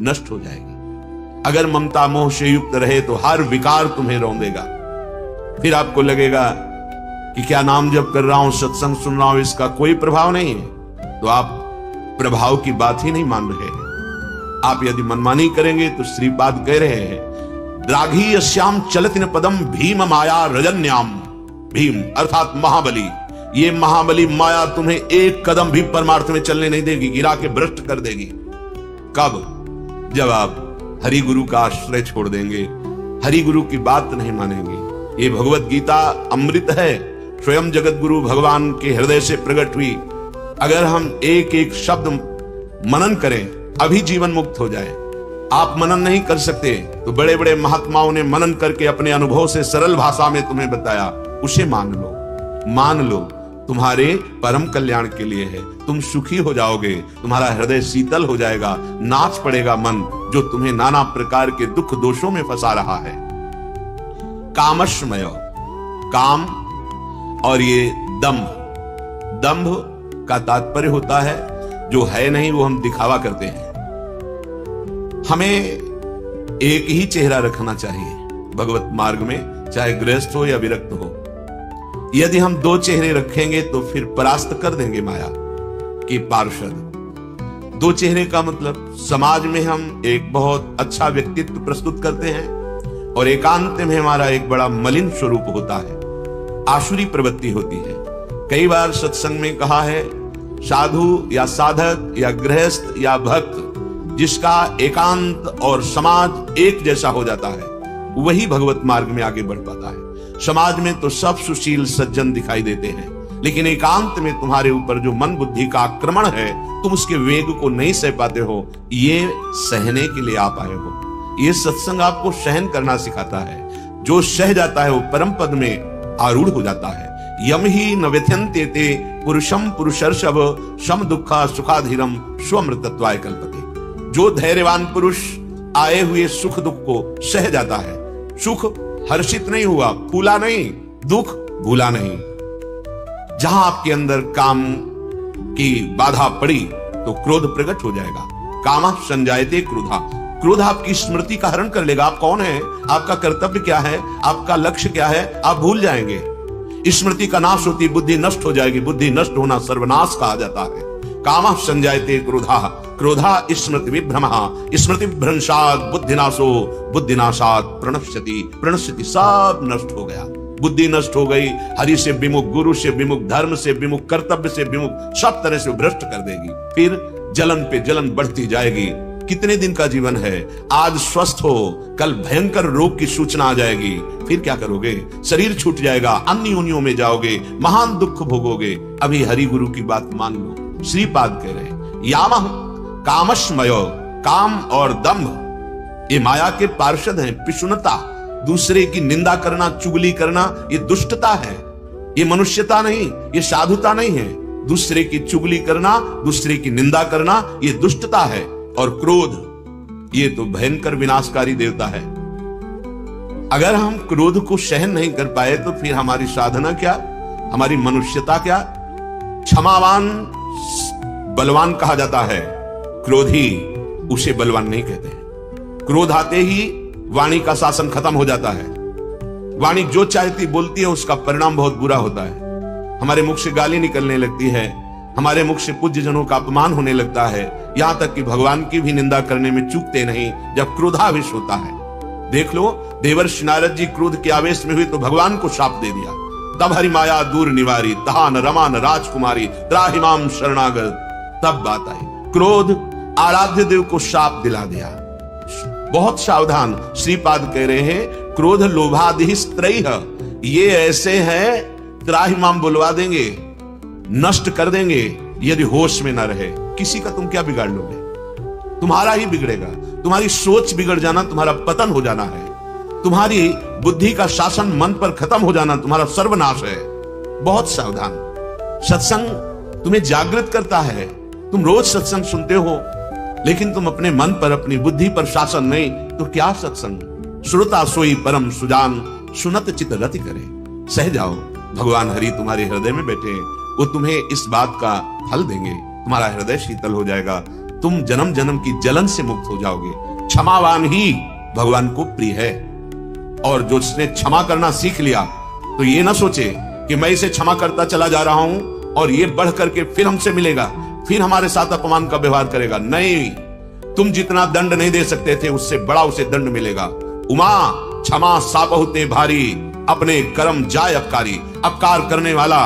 नष्ट हो जाएगी। अगर ममता मोह से युक्त रहे तो हर विकार तुम्हें रौंदेगा। फिर आपको लगेगा कि क्या नाम जप कर रहा हूं, सत्संग सुन रहा हूं, इसका कोई प्रभाव नहीं है। तो आप प्रभाव की बात ही नहीं मान रहे हैं। आप यदि मनमानी करेंगे तो श्रीपाद कह रहे हैं, द्राघी यस्याम चलतिन पदम भीम माया रजन्याम। भीम अर्थात महाबली, ये महाबली माया तुम्हें एक कदम भी परमार्थ में चलने नहीं देगी, गिरा के भ्रष्ट कर देगी। कब? जब आप हरि गुरु का आश्रय छोड़ देंगे, हरि गुरु की बात नहीं मानेंगे। ये भगवत गीता अमृत है, स्वयं जगत गुरु भगवान के हृदय से प्रकट हुई। अगर हम एक एक शब्द मनन करें अभी जीवन मुक्त हो जाए। आप मनन नहीं कर सकते तो बड़े बड़े महात्माओं ने मनन करके अपने अनुभव से सरल भाषा में तुम्हें बताया, उसे मान लो। मान लो, तुम्हारे परम कल्याण के लिए है। तुम सुखी हो जाओगे, तुम्हारा हृदय शीतल हो जाएगा, नाच पड़ेगा मन जो तुम्हें नाना प्रकार के दुख दोषों में फंसा रहा है। कामश्मय, काम और ये दंभ। दंभ का तात्पर्य होता है जो है नहीं वो हम दिखावा करते हैं। हमें एक ही चेहरा रखना चाहिए भगवत मार्ग में, चाहे गृहस्थ हो या विरक्त हो। यदि हम दो चेहरे रखेंगे तो फिर परास्त कर देंगे माया के पार्षद। दो चेहरे का मतलब समाज में हम एक बहुत अच्छा व्यक्तित्व प्रस्तुत करते हैं और एकांत में हमारा एक बड़ा मलिन स्वरूप होता है, आसुरी प्रवृत्ति होती है। कई बार सत्संग में कहा है, साधु या साधक या गृहस्थ या भक्त जिसका एकांत और समाज एक जैसा हो जाता है वही भगवत मार्ग में आगे बढ़ पाता है। समाज में तो सब सुशील सज्जन दिखाई देते हैं, लेकिन एकांत में तुम्हारे ऊपर जो मन बुद्धि का आक्रमण है, तुम उसके वेग को नहीं सह पाते हो। ये सहने के लिए आप आए हो। ये सत्संग आपको सहन करना सिखाता है। जो सह जाता है वो परम पद में आरूढ़ हो जाता है। यम ही न व्यथ्यन्ते ते पुरुषम पुरुषर्षभ सम दुखा सुखाधीरम स्वमृतत्वाय कल्पते। जो धैर्यवान पुरुष आए हुए सुख दुख को सह जाता है, सुख हर्षित नहीं हुआ, फूला नहीं, दुख भूला नहीं। जहां आपके अंदर काम की बाधा पड़ी तो क्रोध प्रकट हो जाएगा। कामः संजायते क्रोधा। क्रोध आपकी स्मृति का हरण कर लेगा। आप कौन है, आपका कर्तव्य क्या है, आपका लक्ष्य क्या है, आप भूल जाएंगे। स्मृति का नाश होती बुद्धि नष्ट हो जाएगी। बुद्धि नष्ट होना सर्वनाश कहा जाता है। कामः संजायते क्रोधा, क्रोधा स्मृति विभ्रमः, स्मृति भ्रंशात् बुद्धिनाशो, बुद्धिनाशात् प्रणश्यति, प्रणश्यति सब नष्ट हो गया। बुद्धि नष्ट हो गई, हरि से विमुख, गुरु से विमुख, धर्म से विमुख, कर्तव्य से विमुख, सब तरह से भ्रष्ट कर देगी। फिर जलन पे जलन बढ़ती जाएगी। कितने दिन का जीवन है, आज स्वस्थ हो, कल भयंकर रोग की सूचना आ जाएगी। फिर क्या करोगे? शरीर छूट जाएगा, अन्य योनियों में जाओगे, महान दुख भोगोगे। अभी हरि गुरु की बात मान लो। श्रीपाद कह रहे यामः कामश्मय, काम और दंभ ये माया के पार्षद हैं। पिशुनता, दूसरे की निंदा करना, चुगली करना, ये दुष्टता है, ये मनुष्यता नहीं, ये साधुता नहीं है। दूसरे की चुगली करना, दूसरे की निंदा करना, ये दुष्टता है। और क्रोध, ये तो भयंकर विनाशकारी देवता है। अगर हम क्रोध को सहन नहीं कर पाए तो फिर हमारी साधना क्या, हमारी मनुष्यता क्या? क्षमावान बलवान कहा जाता है, क्रोधी उसे बलवान नहीं कहते हैं। क्रोध आते ही वाणी का शासन खत्म हो जाता है। वाणी जो चाहती बोलती है, उसका परिणाम बहुत बुरा होता है। हमारे मुख से गाली निकलने लगती है, हमारे मुख से पूज्य जनों का अपमान होने लगता है, यहां तक कि भगवान की भी निंदा करने में चूकते नहीं जब क्रोधावेश होता है। देख लो, देवर्षि नारद जी क्रोध के आवेश में हुए तो भगवान को शाप दे दिया। तब हरि माया दूर निवारी, तहा न रमा न राजकुमारी, त्राहिमाम शरणागत। तब बात आई, क्रोध आराध्य देव को शाप दिला दिया। बहुत सावधान, श्रीपाद कह रहे हैं, क्रोध लोभादि स्त्रैः, ये ऐसे हैं त्राहिमाम बुलवा देंगे, नष्ट कर देंगे यदि होश में ना रहे। किसी का तुम क्या बिगाड़ लोगे? तुम्हारा ही बिगड़ेगा। तुम्हारी सोच बिगड़ जाना तुम्हारा पतन हो जाना है। तुम्हारी बुद्धि का शासन मन पर खत्म हो जाना तुम्हारा सर्वनाश है। बहुत सावधान। सत्संग तुम्हें जागृत करता है। तुम रोज सत्संग सुनते हो, लेकिन तुम अपने मन पर, अपनी बुद्धि पर शासन नहीं, तो क्या सत्संग? श्रोता सोई परम सुजान, सुनत चित रति करे। सह जाओ, भगवान हरि तुम्हारे हृदय में बैठे हैं, वो तुम्हें इस बात का फल देंगे। तुम्हारा हृदय शीतल हो जाएगा। तुम जन्म जन्म की जलन से मुक्त हो जाओगे। क्षमावान ही भगवान को प्रिय है। और जो जिसने क्षमा करना सीख लिया तो ये ना सोचे कि मैं इसे क्षमा करता चला जा रहा हूं और ये बढ़ करके फिर हमसे मिलेगा, फिर हमारे साथ अपमान का व्यवहार करेगा। नहीं, तुम जितना दंड नहीं दे सकते थे उससे बड़ा उसे दंड मिलेगा। उमा क्षमा सापहुते भारी, अपने कर्म जाय अपकारी। अपकार करने वाला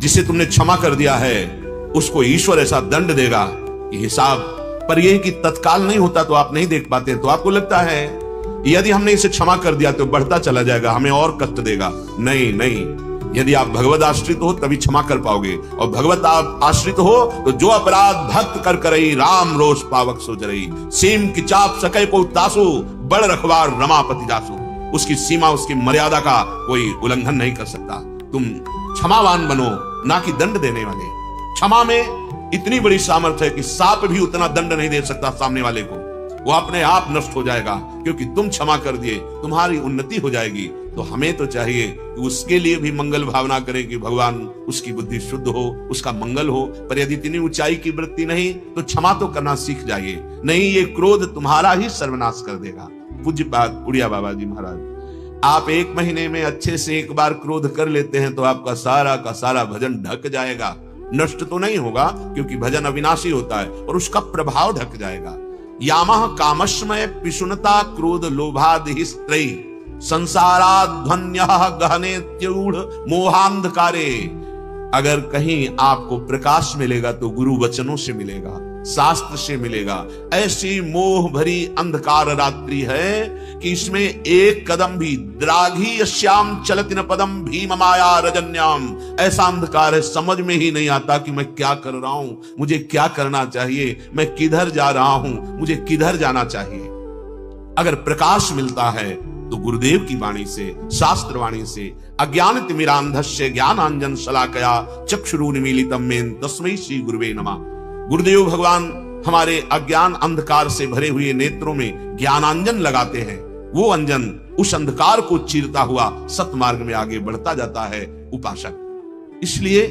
जिसे तुमने क्षमा कर दिया है उसको ईश्वर ऐसा दंड देगा कि हिसाब पर यह कि तत्काल नहीं होता तो आप नहीं देख पाते। तो आपको लगता है यदि हमने इसे क्षमा कर दिया तो बढ़ता चला जाएगा, हमें और कष्ट देगा। नहीं नहीं, यदि आप भगवत आश्रित हो तभी क्षमा कर पाओगे। और भगवत आप आश्रित हो तो जो अपराध भक्त कर करई, राम रोष पावक सो जरई। सीम की चाप सकै पो तासु, बड़ रखवार रमापति जासु। उसकी सीमा, उसकी मर्यादा का कोई उल्लंघन नहीं कर सकता। तुम क्षमावान बनो, ना कि दंड देने वाले। क्षमा में इतनी बड़ी सामर्थ्य है कि सांप भी उतना दंड नहीं दे सकता सामने वाले को, वो अपने आप नष्ट हो जाएगा। क्योंकि तुम क्षमा कर दिए, तुम्हारी उन्नति हो जाएगी। तो हमें तो चाहिए कि उसके लिए भी मंगल भावना करें कि भगवान उसकी बुद्धि शुद्ध हो, उसका मंगल हो। पर यदि इतनी ऊंचाई की वृत्ति नहीं तो क्षमा तो करना सीख जाइए, नहीं ये क्रोध तुम्हारा ही सर्वनाश कर देगा। पूज्यपाद उड़िया बाबा जी महाराज, आप 1 महीने में अच्छे से एक बार क्रोध कर लेते हैं तो आपका सारा का सारा भजन ढक जाएगा। नष्ट तो नहीं होगा क्योंकि भजन अविनाशी होता है, और उसका प्रभाव ढक जाएगा। यामः कामस्मय पिशुनता क्रोध लोभादि स्त्रयी, संसाराध्वन्यः गहने त्यूढ़ मोहांधकारे। अगर कहीं आपको प्रकाश मिलेगा तो गुरु वचनों से मिलेगा, शास्त्र से मिलेगा। ऐसी मोह भरी अंधकार रात्रि है कि इसमें एक कदम भी द्राघी श्याम चलति न पदम भीम माया रजन्याम। ऐसा अंधकार है, समझ में ही नहीं आता कि मैं क्या कर रहा हूं, मुझे क्या करना चाहिए, मैं किधर जा रहा हूं, मुझे किधर जाना चाहिए। अगर प्रकाश मिलता है तो गुरुदेव की वाणी से, शास्त्र वाणी से, अज्ञान तिमिरांधस्य ज्ञानांजन शलाकया चक्षुरुन्मीलितम मेन तस्मै श्री गुरुवे नमः। गुरुदेव भगवान हमारे अज्ञान अंधकार से भरे हुए नेत्रों में ज्ञानांजन लगाते हैं। वो अंजन उस अंधकार को चीरता हुआ सतमार्ग में आगे बढ़ता जाता है उपासक। इसलिए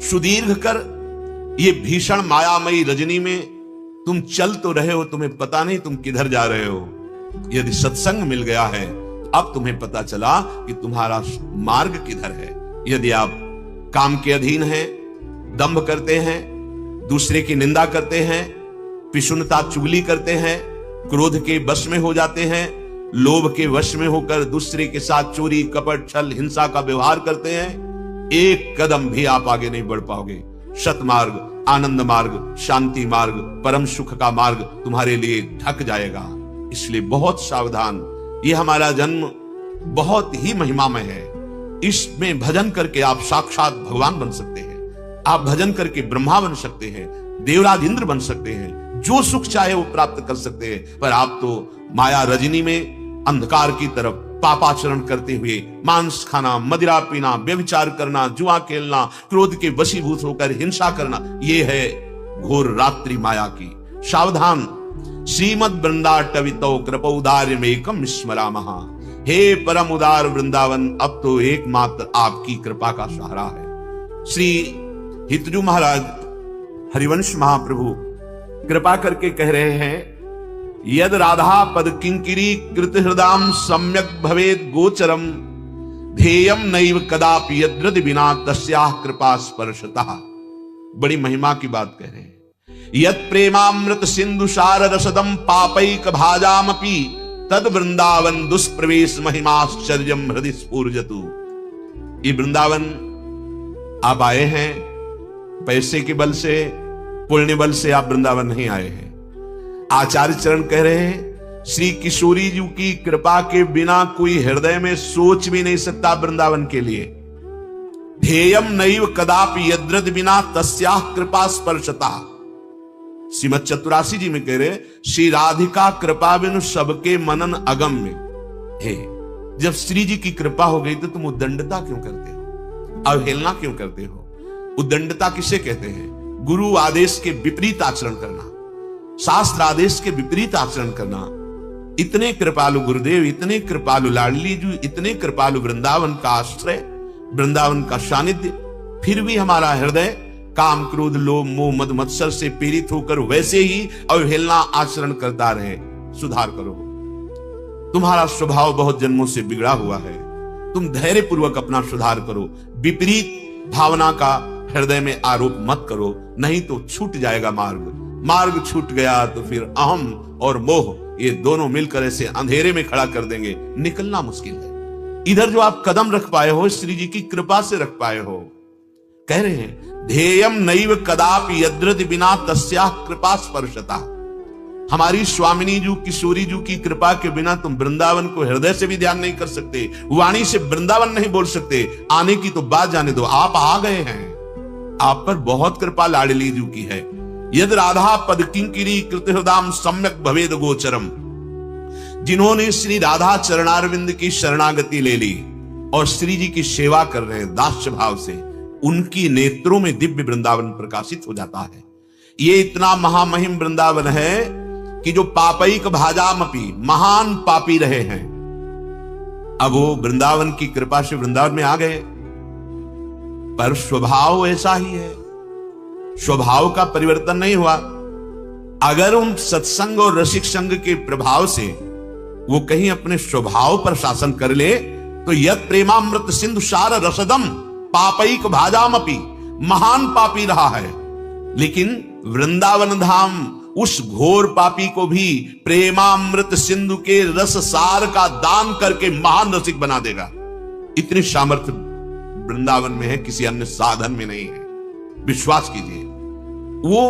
सुदीर्घ कर ये भीषण मायामयी रजनी में तुम चल तो रहे हो, तुम्हें पता नहीं तुम किधर जा रहे हो। यदि सत्संग मिल गया है अब तुम्हें पता चला कि तुम्हारा मार्ग किधर है। यदि आप काम के अधीन हैं, दंभ करते हैं, दूसरे की निंदा करते हैं, पिशुनता चुगली करते हैं, क्रोध के वश में हो जाते हैं, लोभ के वश में होकर दूसरे के साथ चोरी कपट छल हिंसा का व्यवहार करते हैं, एक कदम भी आप आगे नहीं बढ़ पाओगे। सतमार्ग, आनंद मार्ग, शांति मार्ग, परम सुख का मार्ग तुम्हारे लिए ढक जाएगा। इसलिए बहुत सावधान। ये हमारा जन्म बहुत ही महिमामय है। इसमें भजन करके आप साक्षात भगवान बन सकते हैं, आप भजन करके ब्रह्मा बन सकते हैं, देवराज इंद्र बन सकते हैं, जो सुख चाहे वो प्राप्त कर सकते हैं। पर आप तो माया रजनी में अंधकार की तरफ पापाचरण करते हुए मांस खाना, मदिरा पीना, व्यभिचार करना, जुआ खेलना, क्रोध के वशीभूत होकर हिंसा करना, ये है घोर रात्रि माया की। सावधान। श्रीमद वृंदाटवितो कृपौदार्यमेकम स्मरामः। हे परम उदार वृंदावन, अब तो एकमात्र आपकी कृपा का सहारा है। श्री हितजू महाराज हरिवंश महाप्रभु कृपा करके कह रहे हैं, यद राधा पद किंकिरी कृत हृदाम सम्यक भवेद गोचरम, ध्येयम नैव कदापि यद्रद बिना तस्याः कृपा स्पर्शतः। बड़ी महिमा की बात कह रहे हैं। यत् प्रेमामृत सिंधु सार रसदम पापैक भाजामपि, तद वृंदावन दुष्प्रवेश महिमाश्चर्यम हृदय स्फूर्जतु। ये वृंदावन आप आए हैं पैसे के बल से, पुण्य बल से आप वृंदावन नहीं आए हैं। आचार्य चरण कह रहे हैं, श्री किशोरी जी की कृपा के बिना कोई हृदय में सोच भी नहीं सकता वृंदावन के लिए। ध्येयम नैव कदापि यद्रद बिना तस्याः कृपा स्पर्शता। श्रीमद चतुरासी जी में कह रहे, श्री राधिका कृपा बिनु सबके मनन अगम्य है। जब श्री जी की कृपा हो गई तो तुम उद्दंडता क्यों करते हो, अवहेलना क्यों करते हो? उद्दंडता किसे कहते हैं? गुरु आदेश के विपरीत आचरण करना, शास्त्र आदेश के विपरीत आचरण करना। इतने कृपालु गुरुदेव, इतने कृपालु लाडली जी, इतने कृपालु वृंदावन का आश्रय, वृंदावन का सानिध्य, फिर भी हमारा हृदय काम क्रोध लोभ मोह मद मत्सर से पीड़ित होकर वैसे ही अवहेलना आचरण करता रहे। सुधार करो। तुम्हारा स्वभाव बहुत जन्मों से बिगड़ा हुआ है, तुम धैर्य पूर्वक अपना सुधार करो। विपरीत भावना का हृदय में आरोप मत करो, नहीं तो छूट जाएगा मार्ग छूट गया तो फिर अहम और मोह ये दोनों मिलकर ऐसे अंधेरे में खड़ा कर देंगे, निकलना मुश्किल है। इधर जो आप कदम रख पाए हो श्री जी की कृपा से रख पाए हो। कह रहे हैं ध्येयम नैव कदापि यद्रति बिना तस्याः कृपा स्पर्शता। हमारी स्वामिनी जी किशोरी जी की कृपा के बिना तुम वृंदावन को हृदय से भी ध्यान नहीं कर सकते, वाणी से वृंदावन नहीं बोल सकते। आने की तो बात जाने दो, आप आ गए हैं। आप पर बहुत कृपा लाडली जी की है। यद राधा पद किंकिरी कृत हृदाम सम्यक भवेद गोचरम। जिन्होंने श्री राधा चरणारविंद की शरणागति ले ली और श्री जी की सेवा कर रहे हैं दास्य भाव से, उनकी नेत्रों में दिव्य वृंदावन प्रकाशित हो जाता है। ये इतना महामहिम वृंदावन है कि जो पापैक भाजामपि महान पापी रहे हैं, अब वो वृंदावन की कृपा से वृंदावन में आ गए। पर स्वभाव ऐसा ही है, स्वभाव का परिवर्तन नहीं हुआ। अगर उन सत्संग और रसिक संग के प्रभाव से वो कहीं अपने स्वभाव पर शासन कर ले तो यद प्रेमामृत सिंधु सार रसदम पापैक भाजामपि महान पापी रहा है। लेकिन वृंदावन धाम उस घोर पापी को भी प्रेमामृत सिंधु के रस सार का दान करके महान रसिक बना देगा। इतनी सामर्थ्य वृंदावन में है, किसी अन्य साधन में नहीं है। विश्वास कीजिए। वो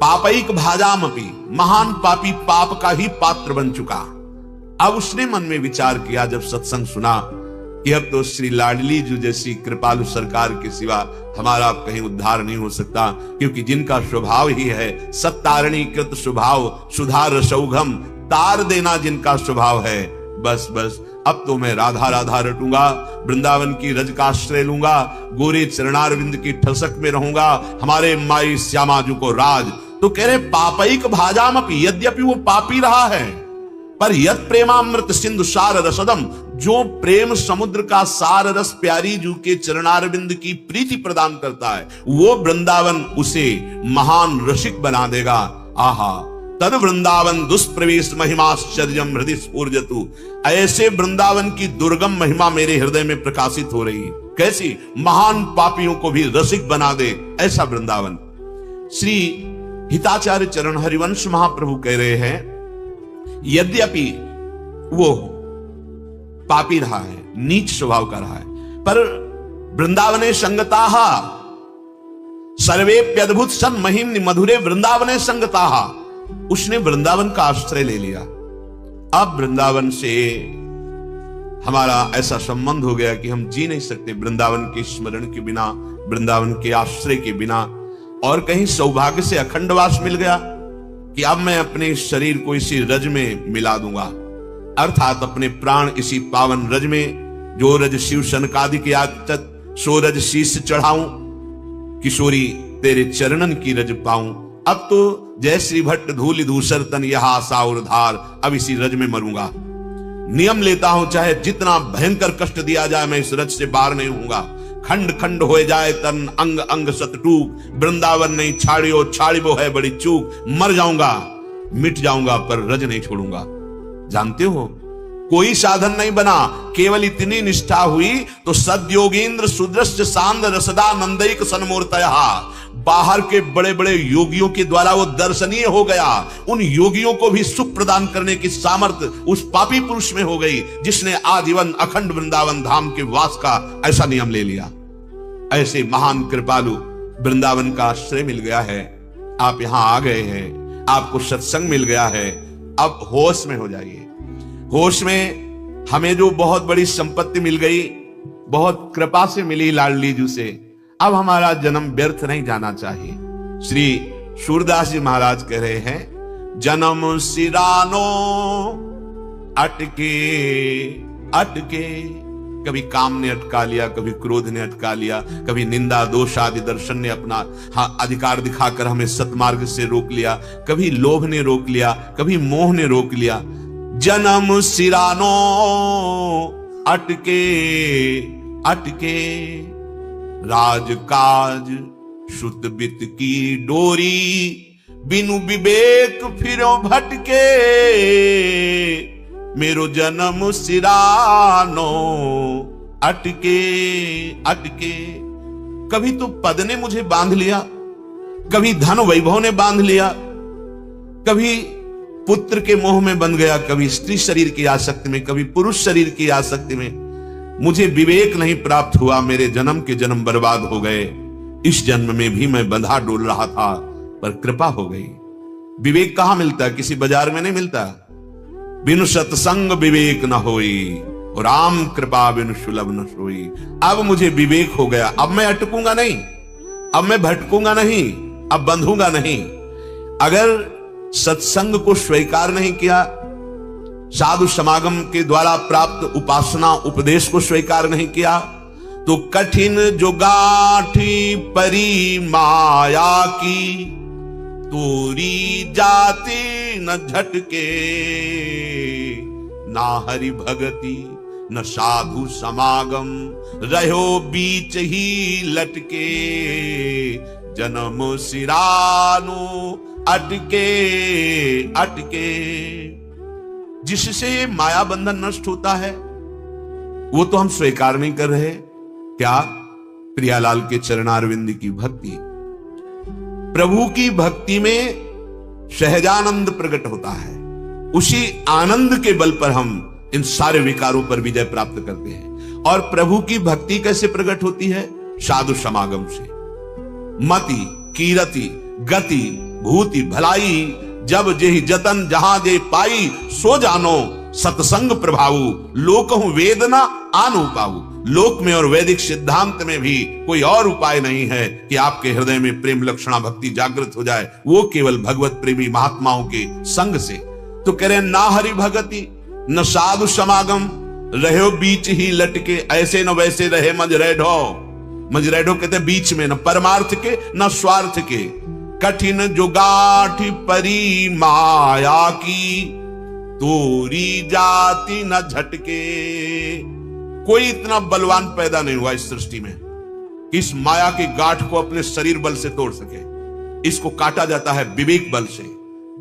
पापैक भाजामपि महान पापी पाप का ही पात्र बन चुका। अब उसने मन में विचार किया जब सत्संग सुना कि अब तो श्री लाडली जी जैसी कृपालु सरकार के सिवा हमारा कहीं उद्धार नहीं हो सकता, क्योंकि जिनका स्वभाव ही है सत्तारणी कृत स्वभाव सुधार रसौघम, तार देना जिनका स्वभाव है, बस बस अब तो मैं राधा राधा रटूंगा, वृंदावन की रज का आश्रय लूंगा, गोरे चरणारविंद की ठसक में रहूंगा, हमारे माई श्यामाजू को राज। तो कह रहे पापैक भाजामपि, यद्यपि वो पापी रहा है पर यद प्रेमामृत सिंधु सार रसदम, जो प्रेम समुद्र का सार रस प्यारी जू के चरणारविंद की प्रीति प्रदान करता है, वो वृंदावन उसे महान रसिक बना देगा। आहा तद वृंदावन दुष्प्रवेश महिमाश्चर्यम हृदय स्फूर्जतु। ऐसे वृंदावन की दुर्गम महिमा मेरे हृदय में प्रकाशित हो रही। कैसी? महान पापियों को भी रसिक बना दे ऐसा वृंदावन। श्री हिताचार्य चरण हरिवंश महाप्रभु कह रहे हैं यद्यपि वो पापी रहा है, नीच स्वभाव का रहा है, पर वृंदावने संगताः सर्वेप्यद्भुत सन महिम्नि मधुरे वृंदावने संगताः। उसने वृंदावन का आश्रय ले लिया। अब वृंदावन से हमारा ऐसा संबंध हो गया कि हम जी नहीं सकते वृंदावन के स्मरण के बिना, वृंदावन के आश्रय के बिना। और कहीं सौभाग्य से अखंडवास मिल गया कि अब मैं अपने शरीर को इसी रज में मिला दूंगा, अर्थात अपने प्राण इसी पावन रज में। जो रज शिव सनकादि के आचत सो रज शीश चढ़ाऊं, किशोरी तेरे चरणन की रज पाऊं। अब तो जय श्री भट्ट धूलि धूसर तन यह आशा और धार, अब इसी रज में मरूंगा। नियम लेता हूं चाहे जितना भयंकर कष्ट दिया जाए, मैं इस रज से बाहर नहीं होऊंगा। खंड खंड हो जाए तन अंग अंग सतटूक, वृंदावन नहीं छाड़ियो छाड़िबो है बड़ी चूक। मर जाऊंगा मिट जाऊंगा पर रज नहीं छोड़ूंगा। जानते हो कोई साधन नहीं बना, केवल इतनी निष्ठा हुई तो सद्योगेंद्र सुदृश्य सांद रसदा नंदैक सन्मूर्तया। बाहर के बड़े बड़े योगियों के द्वारा वो दर्शनीय हो गया। उन योगियों को भी सुख प्रदान करने की सामर्थ्य उस पापी पुरुष में हो गई जिसने आजीवन अखंड वृंदावन धाम के वास का ऐसा नियम ले लिया। ऐसे महान कृपालु वृंदावन का आश्रय मिल गया है। आप यहां आ गए हैं, आपको सत्संग मिल गया है। अब होश में हो जाइए। होश में हमें जो बहुत बड़ी संपत्ति मिल गई, बहुत कृपा से मिली लाडली जी से, अब हमारा जन्म व्यर्थ नहीं जाना चाहिए। श्री सूरदास जी महाराज कह रहे हैं जन्म सिरानो अटके अटके। कभी काम ने अटका लिया, कभी क्रोध ने अटका लिया, कभी निंदा दोष आदि दर्शन ने अपना अधिकार दिखाकर हमें सतमार्ग से रोक लिया, कभी लोभ ने रोक लिया, कभी मोह ने रोक लिया। जन्म सिरानो अटके अटके, राजकाज श्रुत बित की डोरी, बिनु विवेक फिरो भटके, मेरो जन्म सिरानो अटके अटके। कभी तो पद ने मुझे बांध लिया, कभी धन वैभव ने बांध लिया, कभी पुत्र के मोह में बंध गया, कभी स्त्री शरीर की आसक्ति में, कभी पुरुष शरीर की आसक्ति में। मुझे विवेक नहीं प्राप्त हुआ, मेरे जन्म के जन्म बर्बाद हो गए। इस जन्म में भी मैं बंधा डोल रहा था, पर कृपा हो गई। विवेक कहां मिलता है? किसी बाजार में नहीं मिलता। बिनु सत्संग विवेक न होई, और राम कृपा बिनु सुलभ न सोई। अब मुझे विवेक हो गया, अब मैं अटकूंगा नहीं, अब मैं भटकूंगा नहीं, अब बंधूंगा नहीं। अगर सत्संग को स्वीकार नहीं किया, साधु समागम के द्वारा प्राप्त उपासना उपदेश को स्वीकार नहीं किया, तो कठिन जो गाठी परी माया की, तोरी जाति न झटके, ना हरि भगति न साधु समागम, रहो बीच ही लटके, जन्म सिरानो अटके अटके। जिससे माया बंधन नष्ट होता है वो तो हम स्वीकार नहीं कर रहे। क्या? प्रियालाल के चरणारविंद की भक्ति, प्रभु की भक्ति में सहजानंद प्रकट होता है। उसी आनंद के बल पर हम इन सारे विकारों पर विजय प्राप्त करते हैं। और प्रभु की भक्ति कैसे प्रकट होती है? साधु समागम से। मति कीरति गति भूति भलाई, जब जेहि जतन जहां जे पाई, सो जानो सत्संग प्रभाऊ, लोकहु वेदना आनु पाऊ। लोक में और वैदिक सिद्धांत में भी कोई और उपाय नहीं है कि आपके हृदय में प्रेम लक्षणा भक्ति जागृत हो जाए, वो केवल भगवत प्रेमी महात्माओं के संग से। तो कह रहे ना हरि भगति न साधु समागम, रहो बीच ही लटके, ऐसे न वैसे रहे मजरेढ़ो। मजरेढ़ो कहते बीच में, न परमार्थ के न स्वार्थ के। कठिन जो गाठी परी माया की, तोरी जाति न झटके। कोई इतना बलवान पैदा नहीं हुआ इस सृष्टि में कि इस माया की गांठ को अपने शरीर बल से तोड़ सके। इसको काटा जाता है विवेक बल से।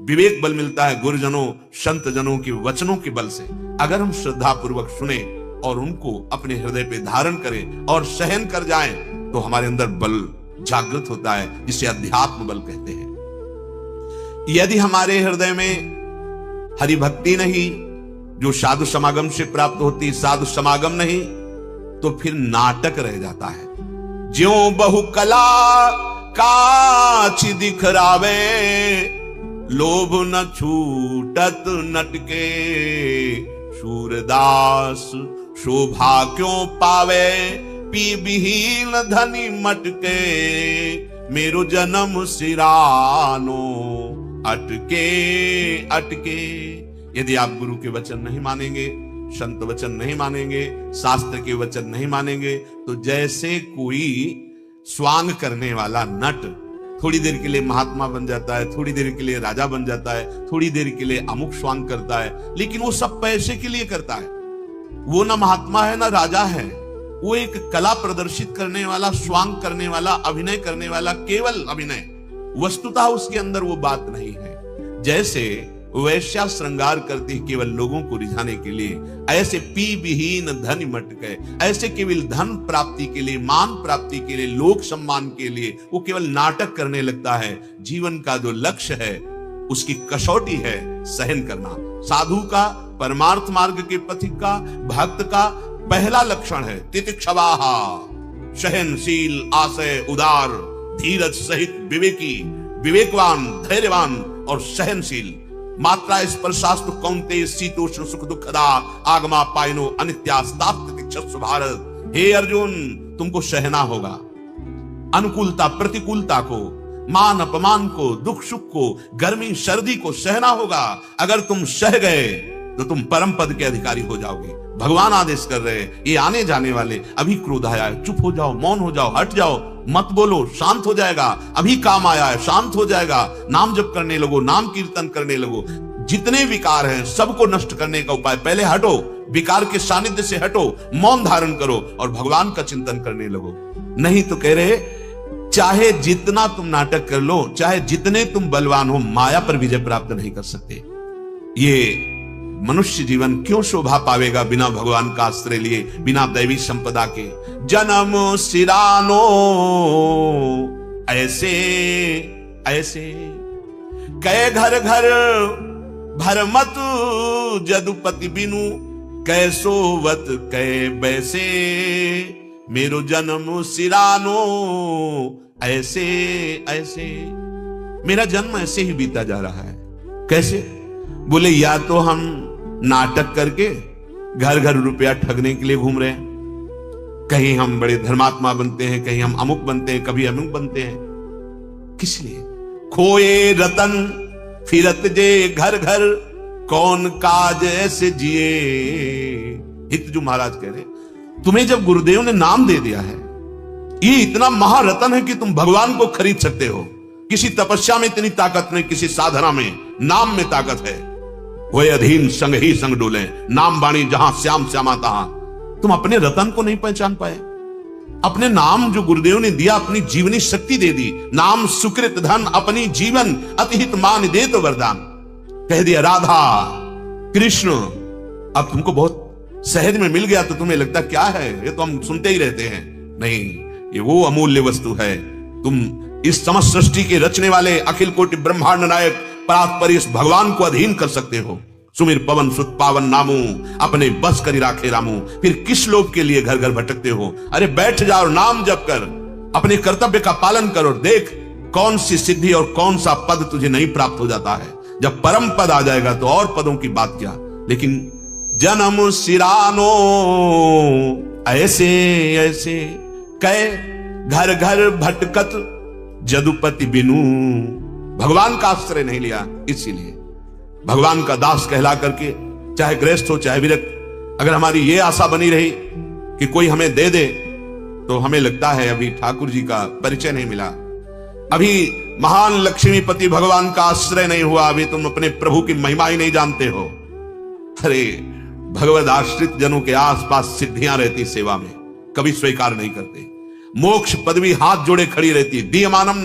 विवेक बल मिलता है गुरुजनों संत जनों के वचनों के बल से। अगर हम श्रद्धा पूर्वक सुने और उनको अपने हृदय पे धारण करें और सहन कर जाएं, तो हमारे अंदर बल जागृत होता है, जिसे अध्यात्म बल कहते हैं। यदि हमारे हृदय में हरि भक्ति नहीं, जो साधु समागम से प्राप्त होती, साधु समागम नहीं, तो फिर नाटक रह जाता है। ज्यों बहु कला काछ दिखरावे, लोभ न छूटत नटके। सूरदास शोभा क्यों पावे, पी विहीन धनी मटके। मेरो जन्म सिरानो अटके अटके। यदि आप गुरु के वचन नहीं मानेंगे, संत वचन नहीं मानेंगे, शास्त्र के वचन नहीं मानेंगे, तो जैसे कोई स्वांग करने वाला नट थोड़ी देर के लिए महात्मा बन जाता है, थोड़ी देर के लिए राजा बन जाता है, थोड़ी देर के लिए अमुक स्वांग करता है, लेकिन वो सब पैसे के लिए करता है। वो ना महात्मा है ना राजा है, वो एक कला प्रदर्शित करने वाला, स्वांग करने वाला, अभिनय करने वाला, केवल अभिनय। वस्तुतः उसके अंदर वो बात नहीं है। जैसे वैश्या श्रृंगार करती केवल लोगों को रिझाने के लिए, ऐसे पी विहीन धन मटके, ऐसे केवल धन प्राप्ति के लिए, मान प्राप्ति के लिए, लोक सम्मान के लिए वो केवल नाटक करने लगता है। जीवन का जो लक्ष्य है, उसकी कसौटी है सहन करना। साधु का, परमार्थ मार्ग के पथिक का, भक्त का पहला लक्षण है तितिक्षवाहा, सहनशील, आशय उदार, धीरज सहित विवेकी, विवेकवान, धैर्यवान और सहनशील। मात्रा स्पर्शास्तु कौन्तेय शीतोष्ण सुख दुखदा, आगमा पाइनो अनित्यास्ताप्तिक्षस्व भारत। हे अर्जुन, तुमको सहना होगा अनुकूलता प्रतिकूलता को, मान अपमान को, दुख सुख को, गर्मी सर्दी को सहना होगा। अगर तुम सह गए तो तुम परम पद के अधिकारी हो जाओगे। भगवान आदेश कर रहे हैं, ये आने जाने वाले, अभी क्रोध आया है, चुप हो जाओ, मौन हो जाओ, हट जाओ, मत बोलो, शांत हो जाएगा। अभी काम आया है, शांत हो जाएगा। नाम जप करने लगो, नाम कीर्तन करने लगो। जितने विकार हैं सबको नष्ट करने का उपाय, पहले हटो, विकार के सानिध्य से हटो, मौन धारण करो और भगवान का चिंतन करने लगो। नहीं तो कह रहे चाहे जितना तुम नाटक कर लो, चाहे जितने तुम बलवान हो, माया पर विजय प्राप्त नहीं कर सकते। ये मनुष्य जीवन क्यों शोभा पावेगा बिना भगवान का आश्रय लिए, बिना दैवी संपदा के। जन्म सिरानो ऐसे ऐसे, कै घर घर भरमत जदुपति बिनु, कैसोवत कै बैसे, मेरो जन्म सिरानो ऐसे ऐसे। मेरा जन्म ऐसे ही बीता जा रहा है। कैसे? बोले या तो हम नाटक करके घर घर रुपया ठगने के लिए घूम रहे हैं, कहीं हम बड़े धर्मात्मा बनते हैं, कहीं हम अमुक बनते हैं, कभी अमुक बनते हैं। किस लिए? खोए रतन फिरत जे घर घर, कौन काज ऐसे जिए। हितजू महाराज कह रहे, तुम्हें जब गुरुदेव ने नाम दे दिया है, ये इतना महारतन है कि तुम भगवान को खरीद सकते हो। किसी तपस्या में इतनी ताकत नहीं, किसी साधना में, नाम में ताकत है। वो अधीन संग ही संग डोले, नाम बाणी जहां श्याम श्यामा तहां। तुम अपने रतन को नहीं पहचान पाए। अपने नाम जो गुरुदेव ने दिया, अपनी जीवनी शक्ति दे दी। नाम सुकृत धन अपनी जीवन, अतिहित मान दे तो वरदान। कह दिया राधा कृष्ण। अब तुमको बहुत सहज में मिल गया तो तुम्हें लगता क्या है, ये तो हम सुनते ही रहते हैं। नहीं, ये वो अमूल्य वस्तु है। तुम इस समस्त सृष्टि के रचने वाले अखिल कोटि ब्रह्मांड नायक परात्पर इस भगवान को अधीन कर सकते हो। सुमिर पवन सुत पावन नामू, अपने बस करी राखे रामू। फिर किस लोभ के लिए घर घर भटकते हो? अरे बैठ जाओ, नाम जप कर, अपने कर्तव्य का पालन करो। देख कौन सी सिद्धि और कौन सा पद तुझे नहीं प्राप्त हो जाता है। जब परम पद आ जाएगा तो और पदों की बात क्या। लेकिन जन्म सिरानो ऐसे ऐसे, कै घर घर भटकत जदुपति बिनु। भगवान का आश्रय नहीं लिया, इसीलिए भगवान का दास कहला करके, चाहे गृहस्थ हो चाहे विरक्त, अगर हमारी ये आशा बनी रही कि कोई हमें दे दे, तो हमें लगता है अभी ठाकुर जी का परिचय नहीं मिला, अभी महान लक्ष्मीपति भगवान का आश्रय नहीं हुआ, अभी तुम अपने प्रभु की महिमा ही नहीं जानते हो। अरे भगवद आश्रित जनों के आसपास सिद्धियां रहती, सेवा में कभी स्वीकार नहीं करते। मोक्ष पदवी हाथ जोड़े खड़ी रहती, दीयमानम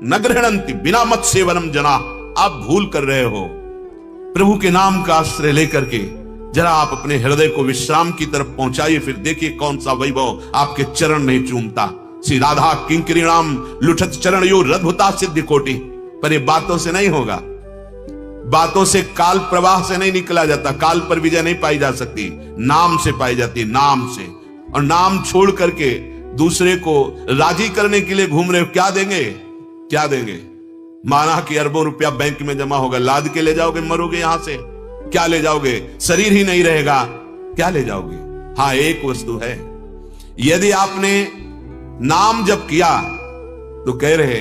न गृह्णन्ति बिना मत सेवनम जना। आप भूल कर रहे हो। प्रभु के नाम का आश्रय लेकर के जरा आप अपने हृदय को विश्राम की तरफ पहुंचाइए, फिर देखिए कौन सा वैभव आपके चरण नहीं चूमता। श्री राधा किंकरीणाम लुठत चरण यो रद्भुता सिद्धि कोटि। पर ये बातों से नहीं होगा, बातों से काल प्रवाह से नहीं निकला जाता। काल पर विजय नहीं पाई जा सकती, नाम से पाई जाती है, नाम से। और नाम छोड़ करके दूसरे को राजी करने के लिए घूम रहे हो। क्या देंगे, क्या देंगे? माना कि अरबों रुपया बैंक में जमा होगा, लाद के ले जाओगे, मरोगे यहां से। क्या ले जाओगे? शरीर ही नहीं रहेगा, क्या ले जाओगे? हाँ, एक वस्तु है, यदि आपने नाम जप किया तो कह रहे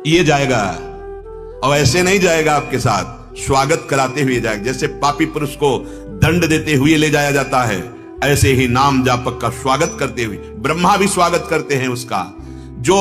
ये जाएगा, और ऐसे नहीं जाएगा, आपके साथ स्वागत कराते हुए जाएगा। जैसे पापी पुरुष को दंड देते हुए ले जाया जाता है, ऐसे ही नाम जापक का स्वागत करते हुए ब्रह्मा भी स्वागत करते हैं उसका। जो